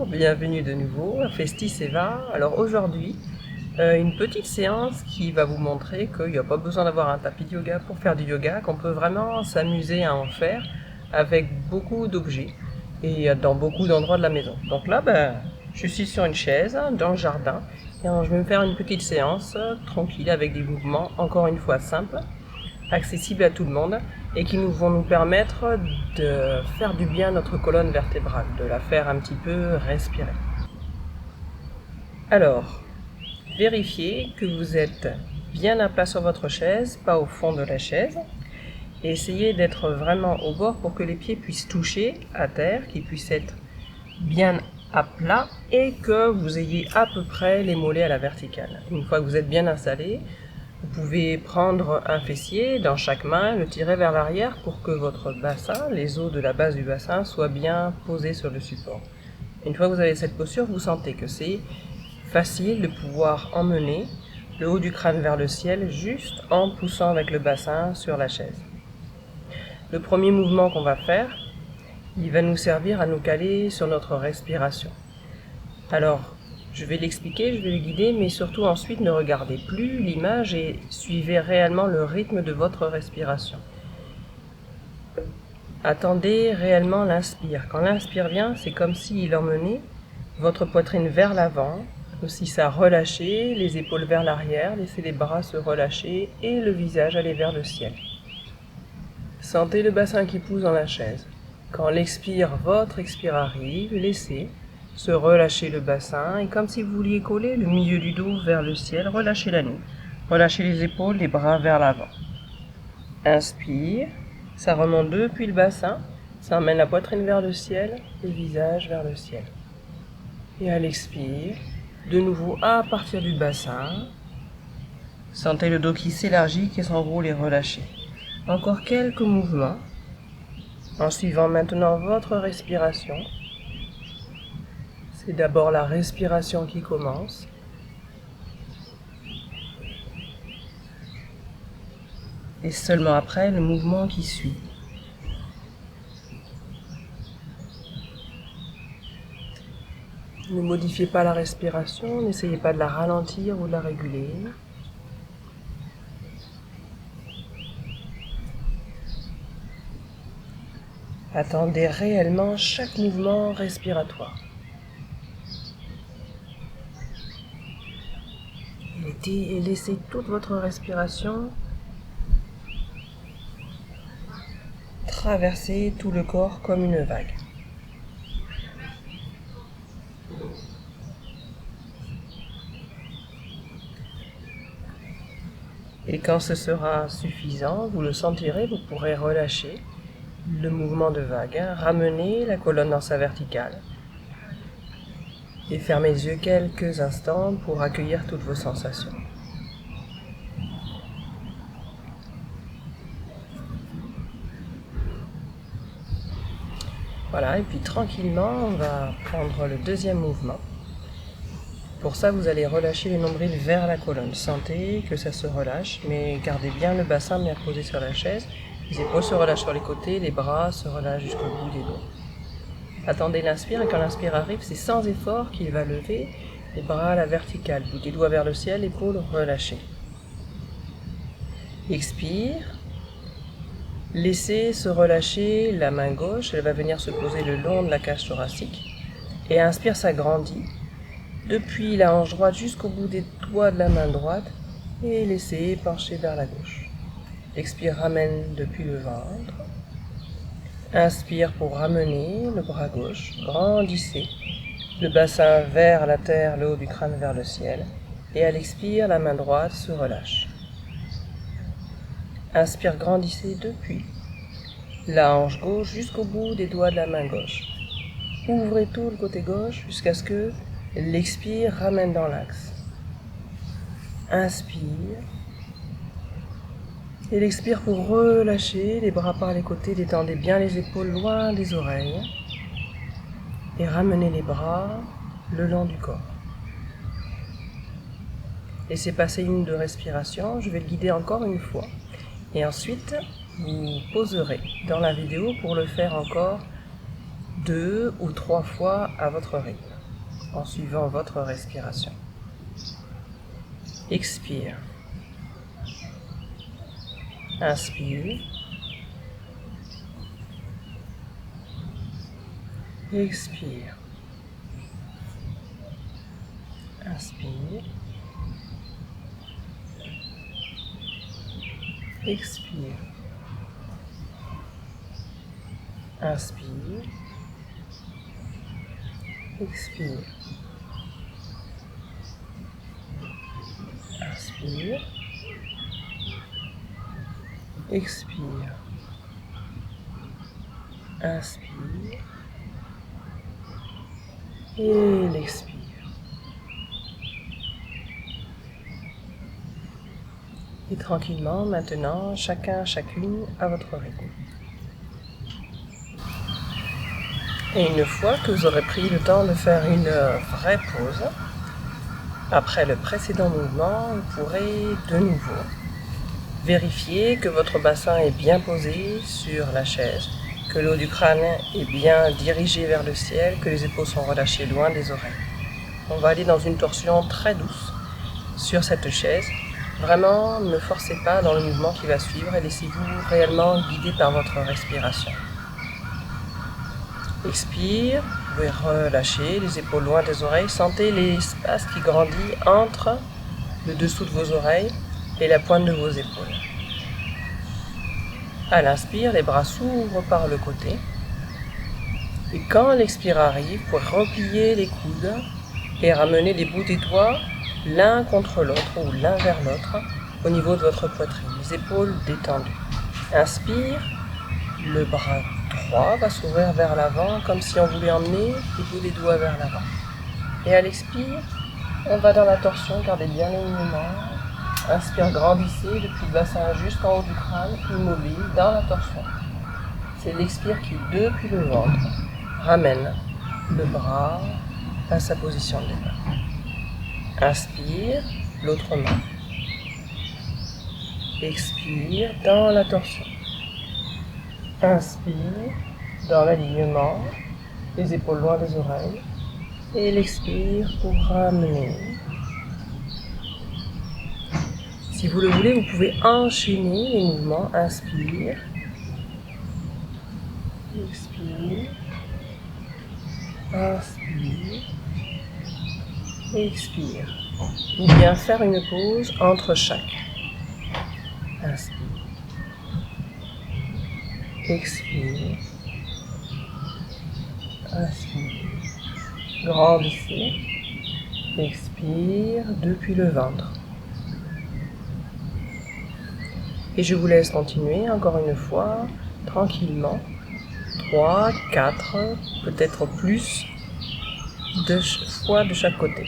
Bonjour, bienvenue de nouveau à Festis Eva. Alors aujourd'hui, une petite séance qui va vous montrer qu'il n'y a pas besoin d'avoir un tapis de yoga pour faire du yoga, qu'on peut vraiment s'amuser à en faire avec beaucoup d'objets et dans beaucoup d'endroits de la maison. Donc là, je suis sur une chaise dans le jardin et je vais me faire une petite séance tranquille avec des mouvements encore une fois simples, accessibles à tout le monde et qui vont nous permettre de faire du bien à notre colonne vertébrale, de la faire un petit peu respirer. Alors, vérifiez que vous êtes bien à plat sur votre chaise, pas au fond de la chaise, et essayez d'être vraiment au bord pour que les pieds puissent toucher à terre, qu'ils puissent être bien à plat et que vous ayez à peu près les mollets à la verticale. Une fois que vous êtes bien installé, vous pouvez prendre un fessier dans chaque main, le tirer vers l'arrière pour que votre bassin, les os de la base du bassin, soient bien posés sur le support. Une fois que vous avez cette posture, vous sentez que c'est facile de pouvoir emmener le haut du crâne vers le ciel juste en poussant avec le bassin sur la chaise. Le premier mouvement qu'on va faire, il va nous servir à nous caler sur notre respiration. Alors, je vais l'expliquer, je vais le guider, mais surtout ensuite ne regardez plus l'image et suivez réellement le rythme de votre respiration. Attendez réellement l'inspire. Quand l'inspire vient, c'est comme s'il emmenait votre poitrine vers l'avant, comme si ça relâchait, les épaules vers l'arrière, laissez les bras se relâcher et le visage aller vers le ciel. Sentez le bassin qui pousse dans la chaise. Quand l'expire, votre expire arrive, laissez se relâcher le bassin et comme si vous vouliez coller le milieu du dos vers le ciel, relâchez la nuque. Relâchez les épaules, les bras vers l'avant. Inspire, ça remonte depuis le bassin, ça emmène la poitrine vers le ciel, le visage vers le ciel. Et à l'expire, de nouveau à partir du bassin, sentez le dos qui s'élargit, qui s'enroule et relâché. Encore quelques mouvements, en suivant maintenant votre respiration. C'est d'abord la respiration qui commence. Et seulement après, le mouvement qui suit. Ne modifiez pas la respiration, n'essayez pas de la ralentir ou de la réguler. Attendez réellement chaque mouvement respiratoire. Et laissez toute votre respiration traverser tout le corps comme une vague. Et quand ce sera suffisant, vous le sentirez, vous pourrez relâcher le mouvement de vague, ramener la colonne dans sa verticale et fermez les yeux quelques instants pour accueillir toutes vos sensations. Voilà, et puis tranquillement, on va prendre le deuxième mouvement. Pour ça, vous allez relâcher les nombrils vers la colonne. Sentez que ça se relâche, mais gardez bien le bassin bien posé sur la chaise. Les épaules se relâchent sur les côtés, les bras se relâchent jusqu'au bout des doigts. Attendez l'inspire, et quand l'inspire arrive, c'est sans effort qu'il va lever les bras à la verticale. Bout des doigts vers le ciel, épaules relâchées. Expire. Laissez se relâcher la main gauche, elle va venir se poser le long de la cage thoracique. Et inspire, s'agrandit. Depuis la hanche droite jusqu'au bout des doigts de la main droite. Et laissez pencher vers la gauche. Expire, ramène depuis le ventre. Inspire pour ramener le bras gauche, grandissez le bassin vers la terre, le haut du crâne vers le ciel. Et à l'expire, la main droite se relâche. Inspire, grandissez depuis la hanche gauche jusqu'au bout des doigts de la main gauche. Ouvrez tout le côté gauche jusqu'à ce que l'expire ramène dans l'axe. Inspire. Et l'expire pour relâcher les bras par les côtés, détendez bien les épaules loin des oreilles et ramenez les bras le long du corps. Laissez passer une de respiration, je vais le guider encore une fois et ensuite vous poserez dans la vidéo pour le faire encore 2 ou 3 fois à votre rythme. en suivant votre respiration. Expire. Inspire. Expire. Inspire. Expire. Inspire. Expire. Inspire. Expire. Inspire. Et l'expire. Et tranquillement, maintenant, chacune à votre rythme. Et une fois que vous aurez pris le temps de faire une vraie pause, après le précédent mouvement, vous pourrez de nouveau vérifier que votre bassin est bien posé sur la chaise, que le haut du crâne est bien dirigé vers le ciel, que les épaules sont relâchées loin des oreilles. On va aller dans une torsion très douce sur cette chaise. Vraiment, ne forcez pas dans le mouvement qui va suivre et laissez-vous réellement guider par votre respiration. Expire, vous pouvez relâcher les épaules loin des oreilles. Sentez l'espace qui grandit entre le dessous de vos oreilles et la pointe de vos épaules. À l'inspire, les bras s'ouvrent par le côté. Et quand l'expire arrive, vous pouvez replier les coudes et ramener les bouts des doigts l'un contre l'autre ou l'un vers l'autre au niveau de votre poitrine, les épaules détendues. Inspire, le bras droit va s'ouvrir vers l'avant comme si on voulait emmener les bouts des doigts vers l'avant. Et à l'expire, on va dans la torsion, gardez bien l'alignement. Inspire, grandissez depuis le bassin jusqu'en haut du crâne, immobile dans la torsion. C'est l'expire qui, depuis le ventre, ramène le bras à sa position de départ. Inspire, l'autre main. Expire dans la torsion. Inspire dans l'alignement, les épaules loin des oreilles. Et l'expire pour ramener. Si vous le voulez, vous pouvez enchaîner les mouvements. Inspire. Expire. Inspire. Expire. Ou bien faire une pause entre chaque. Inspire. Expire. Inspire. Grandissez. Expire depuis le ventre. Et je vous laisse continuer encore une fois, tranquillement. 3, 4, peut-être plus fois de chaque côté.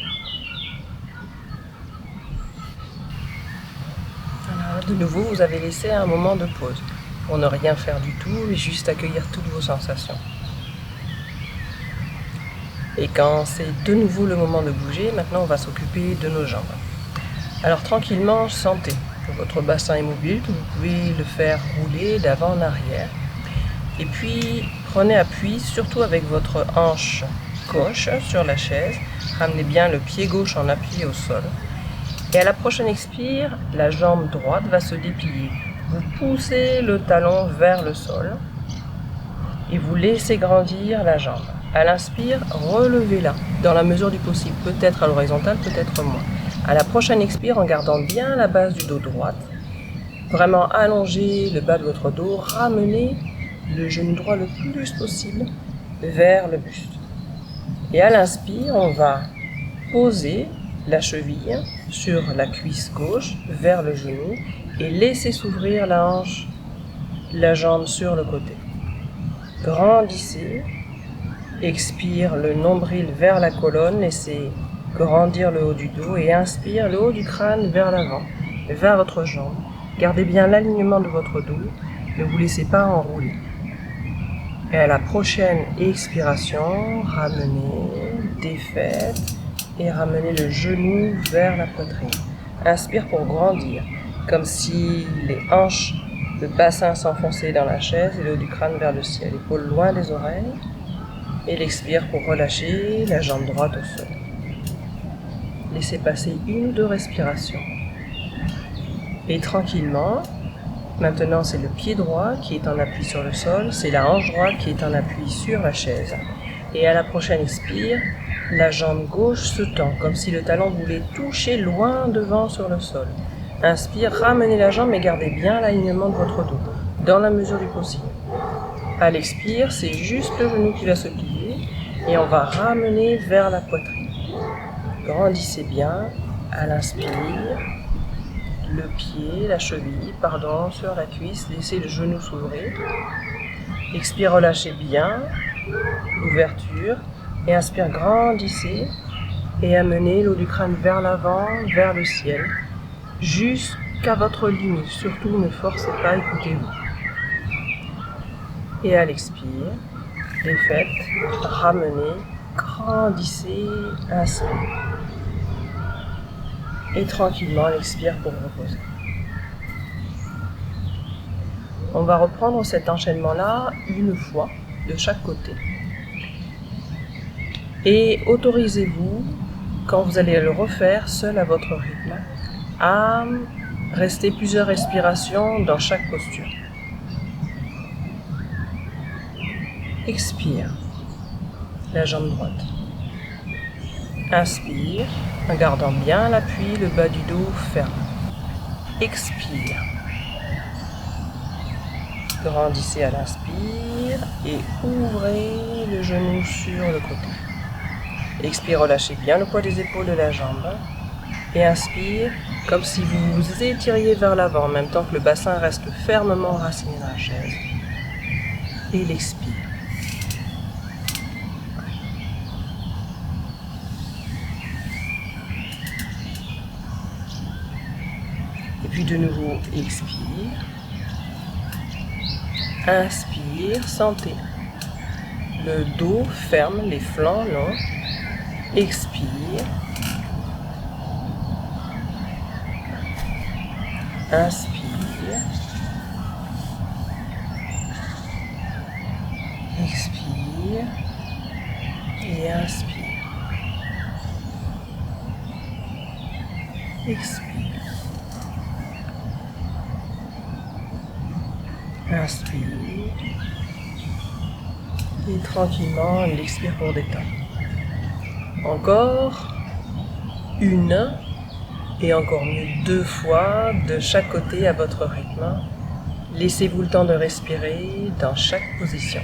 Voilà, de nouveau, vous avez laissé un moment de pause pour ne rien faire du tout et juste accueillir toutes vos sensations. Et quand c'est de nouveau le moment de bouger, maintenant on va s'occuper de nos jambes. Alors tranquillement, sentez que votre bassin est mobile, que vous pouvez le faire rouler d'avant en arrière. Et puis prenez appui, surtout avec votre hanche gauche sur la chaise. Ramenez bien le pied gauche en appui au sol. Et à la prochaine expire, la jambe droite va se déplier. Vous poussez le talon vers le sol et vous laissez grandir la jambe. À l'inspire, relevez-la dans la mesure du possible, peut-être à l'horizontale, peut-être moins. À la prochaine expire, en gardant bien la base du dos droite, vraiment allongez le bas de votre dos, ramenez le genou droit le plus possible vers le buste. Et à l'inspire, on va poser la cheville sur la cuisse gauche vers le genou et laisser s'ouvrir la hanche, la jambe sur le côté. Grandissez, expire le nombril vers la colonne, laissez grandir le haut du dos et inspire le haut du crâne vers l'avant, vers votre jambe. Gardez bien l'alignement de votre dos, ne vous laissez pas enrouler. Et à la prochaine expiration, ramenez, défaites et ramenez le genou vers la poitrine. Inspire pour grandir, comme si les hanches, le bassin s'enfonçait dans la chaise et le haut du crâne vers le ciel. Épaules loin des oreilles. Et l'expire pour relâcher la jambe droite au sol. Laissez passer 1 ou 2 respirations. Et tranquillement, maintenant c'est le pied droit qui est en appui sur le sol, c'est la hanche droite qui est en appui sur la chaise. Et à la prochaine expire, la jambe gauche se tend, comme si le talon voulait toucher loin devant sur le sol. Inspire, ramenez la jambe et gardez bien l'alignement de votre dos, dans la mesure du possible. À l'expire, c'est juste le genou qui va se plier et on va ramener vers la poitrine. Grandissez bien à l'inspire. Le pied, la cheville, sur la cuisse, laissez le genou s'ouvrir. Expire, relâchez bien l'ouverture et inspire, grandissez et amenez l'eau du crâne vers l'avant, vers le ciel, jusqu'à votre limite. Surtout ne forcez pas, écoutez-vous. Et à l'expire, les faites, ramenez, grandissez, inspire. Et tranquillement, on expire pour reposer. On va reprendre cet enchaînement-là une fois de chaque côté. Et autorisez-vous, quand vous allez le refaire seul à votre rythme, à rester plusieurs respirations dans chaque posture. Expire, la jambe droite. Inspire, en gardant bien l'appui, le bas du dos ferme. Expire. Grandissez à l'inspire et ouvrez le genou sur le côté. Expire, relâchez bien le poids des épaules de la jambe. Et inspire, comme si vous vous étiriez vers l'avant, en même temps que le bassin reste fermement enraciné dans la chaise. Et l'expire. Et puis de nouveau, expire. Inspire, sentez le dos ferme, les flancs longs. Expire. Inspire. Expire. Et inspire. Expire. Inspire. Et tranquillement, on expire pour détendre. Encore une et encore mieux 2 fois de chaque côté à votre rythme. Laissez-vous le temps de respirer dans chaque position.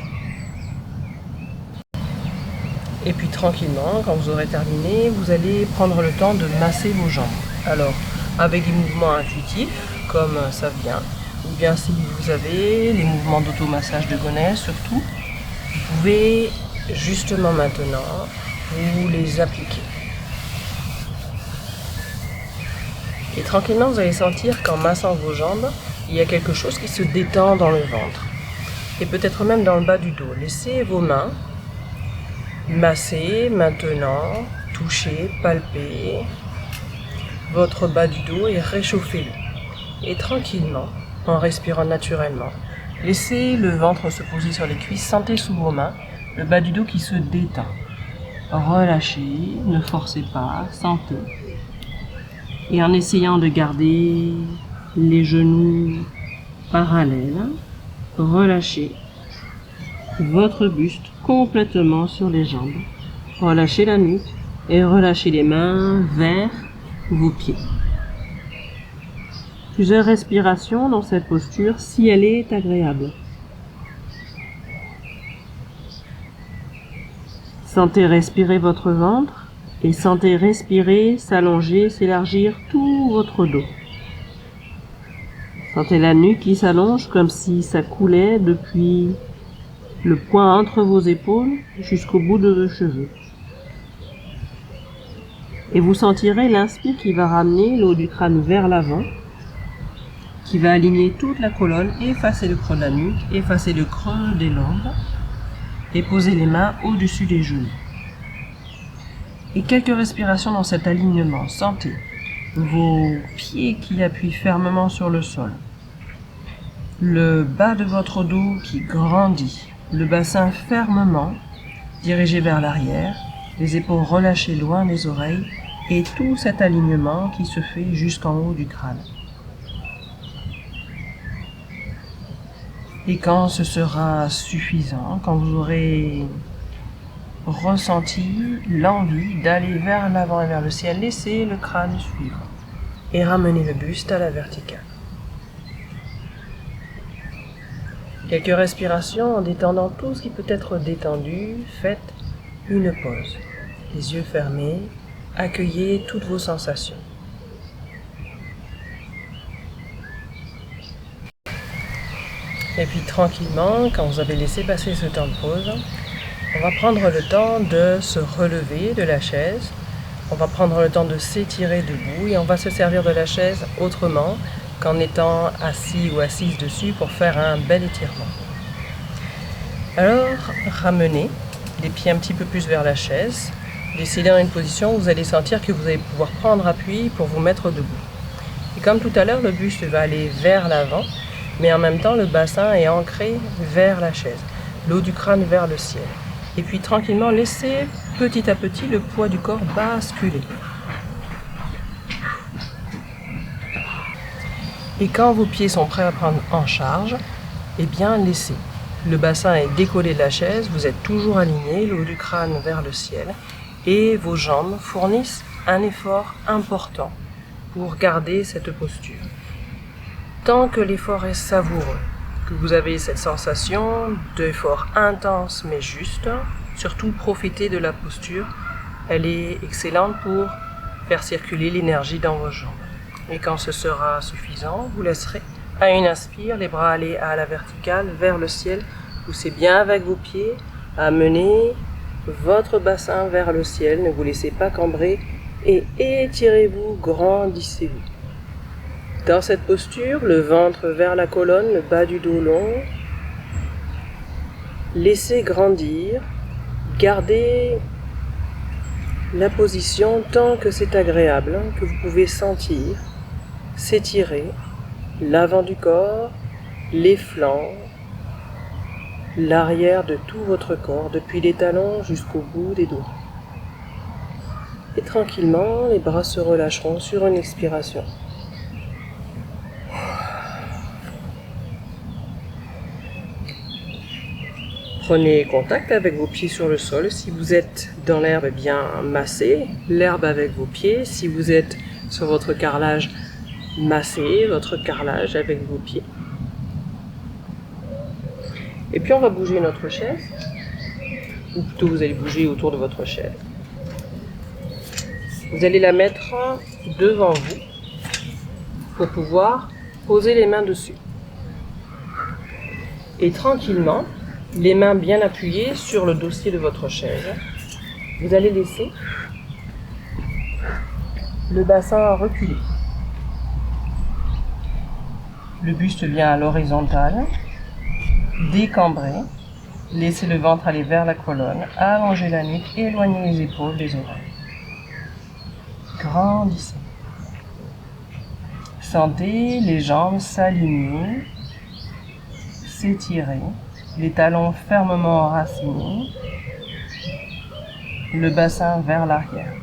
Et puis tranquillement, quand vous aurez terminé, vous allez prendre le temps de masser vos jambes. Alors, avec des mouvements intuitifs, comme ça vient, ou bien si vous avez les mouvements d'automassage de Gonesse surtout, vous pouvez justement maintenant vous les appliquer. Et tranquillement, vous allez sentir qu'en massant vos jambes, il y a quelque chose qui se détend dans le ventre. Et peut-être même dans le bas du dos. Laissez vos mains masser maintenant, toucher, palper votre bas du dos et réchauffez-le. Et tranquillement, en respirant naturellement, laissez le ventre se poser sur les cuisses, sentez sous vos mains le bas du dos qui se détend. Relâchez, ne forcez pas, sentez. Et en essayant de garder les genoux parallèles, relâchez votre buste complètement sur les jambes. Relâchez la nuque et relâchez les mains vers vos pieds. Plusieurs respirations dans cette posture si elle est agréable. Sentez respirer votre ventre et sentez respirer, s'allonger, s'élargir tout votre dos. Sentez la nuque qui s'allonge comme si ça coulait depuis le point entre vos épaules jusqu'au bout de vos cheveux. Et vous sentirez l'inspire qui va ramener le haut du crâne vers l'avant, qui va aligner toute la colonne, effacer le creux de la nuque, effacer le creux des lombes et poser les mains au-dessus des genoux. Et quelques respirations dans cet alignement. Sentez vos pieds qui appuient fermement sur le sol, le bas de votre dos qui grandit, le bassin fermement dirigé vers l'arrière, les épaules relâchées loin des oreilles et tout cet alignement qui se fait jusqu'en haut du crâne. Et quand ce sera suffisant, quand vous aurez ressenti l'envie d'aller vers l'avant et vers le ciel, laissez le crâne suivre et ramenez le buste à la verticale. Quelques respirations en détendant tout ce qui peut être détendu. Faites une pause. Les yeux fermés, accueillez toutes vos sensations. Et puis tranquillement, quand vous avez laissé passer ce temps de pause, on va prendre le temps de se relever de la chaise. On va prendre le temps de s'étirer debout et on va se servir de la chaise autrement qu'en étant assis ou assise dessus pour faire un bel étirement. Alors, ramenez les pieds un petit peu plus vers la chaise. Décidez dans une position où vous allez sentir que vous allez pouvoir prendre appui pour vous mettre debout. Et comme tout à l'heure, le buste va aller vers l'avant, mais en même temps, le bassin est ancré vers la chaise, le haut du crâne vers le ciel. Et puis tranquillement, laissez petit à petit le poids du corps basculer. Et quand vos pieds sont prêts à prendre en charge, eh bien laissez. Le bassin est décollé de la chaise, vous êtes toujours aligné, le haut du crâne vers le ciel, et vos jambes fournissent un effort important pour garder cette posture. Tant que l'effort est savoureux, que vous avez cette sensation d'effort intense mais juste, surtout profitez de la posture. Elle est excellente pour faire circuler l'énergie dans vos jambes. Et quand ce sera suffisant, vous laisserez à une inspire les bras aller à la verticale vers le ciel. Poussez bien avec vos pieds, amenez votre bassin vers le ciel, ne vous laissez pas cambrer et étirez-vous, grandissez-vous. Dans cette posture, le ventre vers la colonne, le bas du dos long. Laissez grandir, gardez la position tant que c'est agréable, que vous pouvez sentir s'étirer l'avant du corps, les flancs, l'arrière de tout votre corps, depuis les talons jusqu'au bout des doigts. Et tranquillement, les bras se relâcheront sur une expiration. Prenez contact avec vos pieds sur le sol. Si vous êtes dans l'herbe, bien massez l'herbe avec vos pieds. Si vous êtes sur votre carrelage, massez votre carrelage avec vos pieds. Et puis on va bouger notre chaise, ou plutôt vous allez bouger autour de votre chaise. Vous allez la mettre devant vous pour pouvoir poser les mains dessus. Et tranquillement, les mains bien appuyées sur le dossier de votre chaise, vous allez laisser le bassin reculer. Le buste vient à l'horizontale, décambré, laissez le ventre aller vers la colonne, allongez la nuque, éloignez les épaules des oreilles. Grandissez. Sentez les jambes s'aligner, s'étirer, les talons fermement enracinés, le bassin vers l'arrière.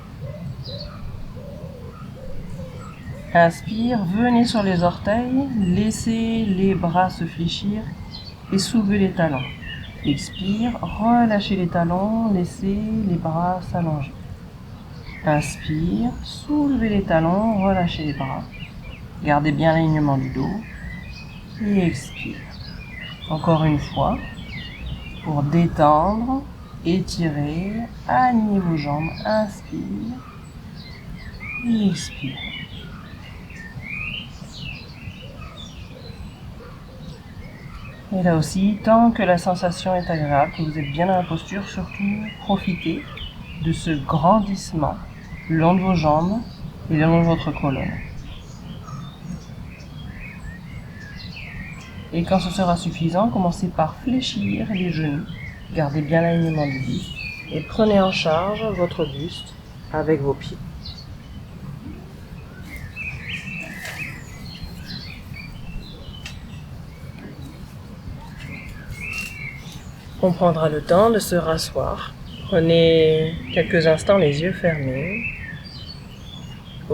Inspire, venez sur les orteils, laissez les bras se fléchir et soulevez les talons. Expire, relâchez les talons, laissez les bras s'allonger. Inspire, soulevez les talons, relâchez les bras. Gardez bien l'alignement du dos. Et expire. Encore une fois, pour détendre, étirer, alignez vos jambes. Inspire et expire. Et là aussi, tant que la sensation est agréable, que vous êtes bien dans la posture, surtout profitez de ce grandissement le long de vos jambes et le long de votre colonne. Et quand ce sera suffisant, commencez par fléchir les genoux. Gardez bien l'alignement du buste et prenez en charge votre buste avec vos pieds. On prendra le temps de se rasseoir. Prenez quelques instants les yeux fermés.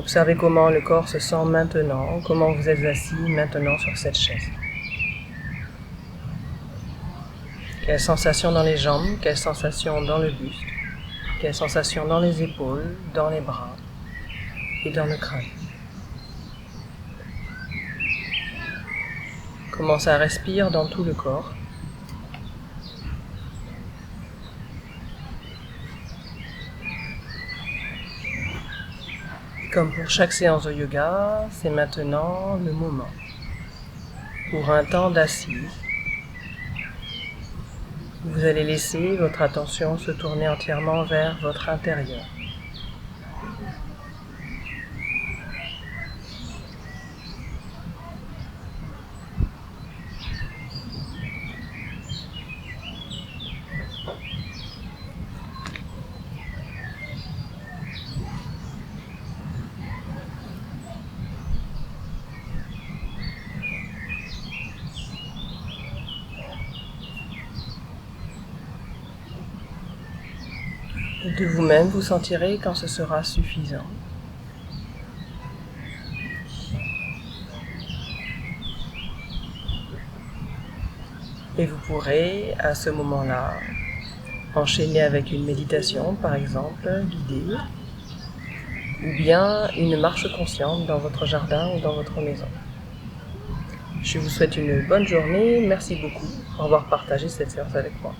Observez comment le corps se sent maintenant, comment vous êtes assis maintenant sur cette chaise. Quelles sensations dans les jambes, quelles sensations dans le buste, quelles sensations dans les épaules, dans les bras et dans le crâne. Comment ça respire dans tout le corps. Comme pour chaque séance de yoga, c'est maintenant le moment. Pour un temps d'assise, vous allez laisser votre attention se tourner entièrement vers votre intérieur. De vous-même, vous sentirez quand ce sera suffisant. Et vous pourrez, à ce moment-là, enchaîner avec une méditation, par exemple, guidée, ou bien une marche consciente dans votre jardin ou dans votre maison. Je vous souhaite une bonne journée, merci beaucoup pour avoir partagé cette séance avec moi.